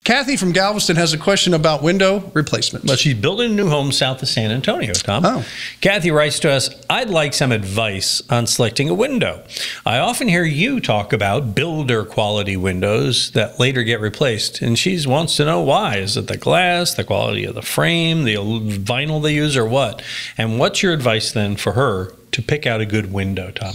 Kathy from Galveston has a question about window replacements. Well, she's building a new home south of San Antonio, Tom. Oh. Kathy writes to us, I'd like some advice on selecting a window. I often hear you talk about builder quality windows that later get replaced, and she wants to know why. Is it the glass, the quality of the frame, the vinyl they use, or what? And what's your advice then for her to pick out a good window, Tom?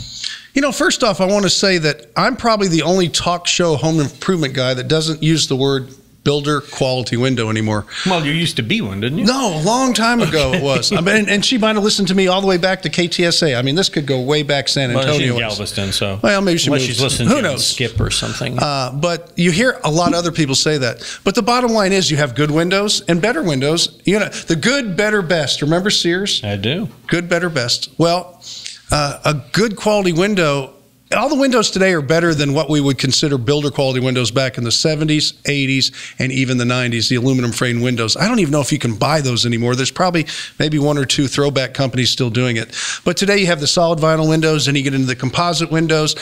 You know, first off, I want to say that I'm probably the only talk show home improvement guy that doesn't use the word builder quality window anymore. Well, you used to be one, didn't you? No, a long time ago it was. I mean, and she might have listened to me all the way back to KTSA. I mean, this could go way back San Antonio. Well, she's in Galveston, so. Well, maybe unless she's listening to Skip or something. But you hear a lot of other people say that. But the bottom line is you have good windows and better windows. You know, the good, better, best. Remember Sears? I do. Good, better, best. Well, a good quality window, all the windows today are better than what we would consider builder quality windows back in the 70s, 80s, and even the 90s, the aluminum frame windows. I don't even know if you can buy those anymore. There's probably maybe one or two throwback companies still doing it. But today you have the solid vinyl windows, and you get into the composite windows.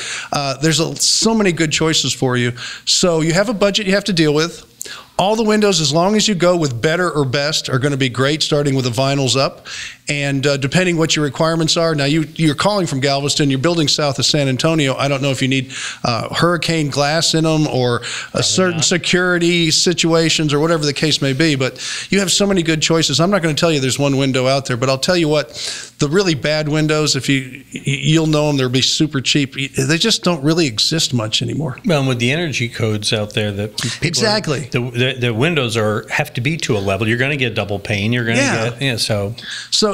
There's so many good choices for you. So you have a budget you have to deal with. All the windows, as long as you go with better or best, are going to be great, starting with the vinyls up. And depending what your requirements are, now you're calling from Galveston, you're building south of San Antonio. I don't know if you need hurricane glass in them or certain security situations or whatever the case may be, but you have so many good choices. I'm not going to tell you there's one window out there, but I'll tell you what, the really bad windows, if you'll know them, they'll be super cheap. They just don't really exist much anymore. Well, and with the energy codes out there that exactly. The windows have to be to a level. You're going to get double pane. You're going to get so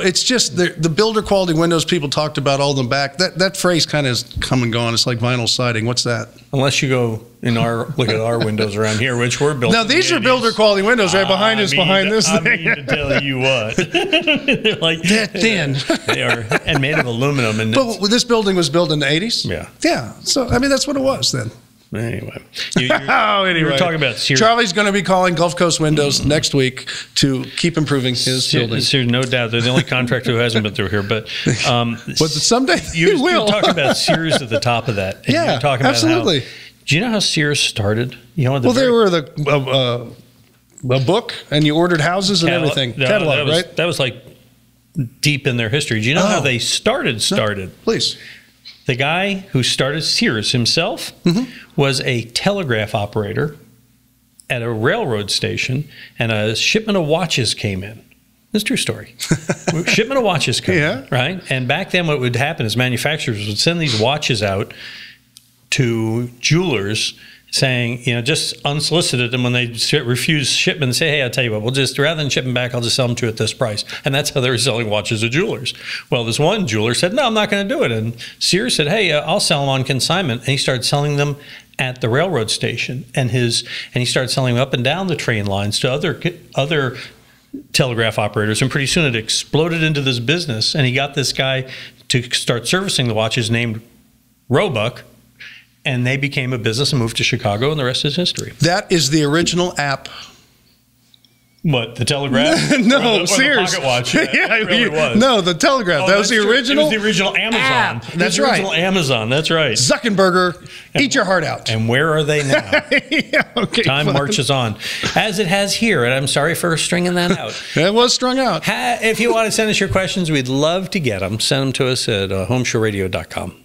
it's just the builder quality windows people talked about all them back. That phrase kind of has come and gone. It's like vinyl siding. What's that? Unless you go look at our windows around here, which were built. Now these are builder quality windows right behind us, behind this thing. I mean to tell you what, they're like that thin. They are, and made of aluminum. And but this building was built in the 80s. Yeah. So I mean that's what it was then. Anyway, anyway, we're talking about Sears. Charlie's going to be calling Gulf Coast Windows next week to keep improving his building. Sears, no doubt, they're the only contractor who hasn't been through here. But someday you will. You're talking about Sears at the top of that. And yeah, you're talking absolutely. About do you know how Sears started? You know, they were a book, and you ordered houses and everything. Catalog, right? That was like deep in their history. Do you know how they started? No, please. The guy who started Sears himself was a telegraph operator at a railroad station, and a shipment of watches came in. It's a true story. Shipment of watches came in, right? And back then what would happen is manufacturers would send these watches out to jewelers saying, just unsolicited, and when they refuse shipment, say, hey, I'll tell you what, we'll just, rather than ship them back, I'll just sell them to you at this price. And that's how they were selling watches to jewelers. Well, this one jeweler said, no, I'm not going to do it. And Sears said, hey, I'll sell them on consignment. And he started selling them at the railroad station. And he started selling them up and down the train lines to other telegraph operators. And pretty soon it exploded into this business. And he got this guy to start servicing the watches named Roebuck. And they became a business and moved to Chicago, and the rest is history. That is the original app. What, the telegraph? No, Sears. The pocket watch. Yeah, it really was. No, the telegraph. That was the original. It was the original Amazon. App. That's right. The original Amazon. That's right. Zuckerberger, eat your heart out. And where are they now? Okay, Time marches on, as it has here. And I'm sorry for stringing that out. It was strung out. If you want to send us your questions, we'd love to get them. Send them to us at HomeShowRadio.com.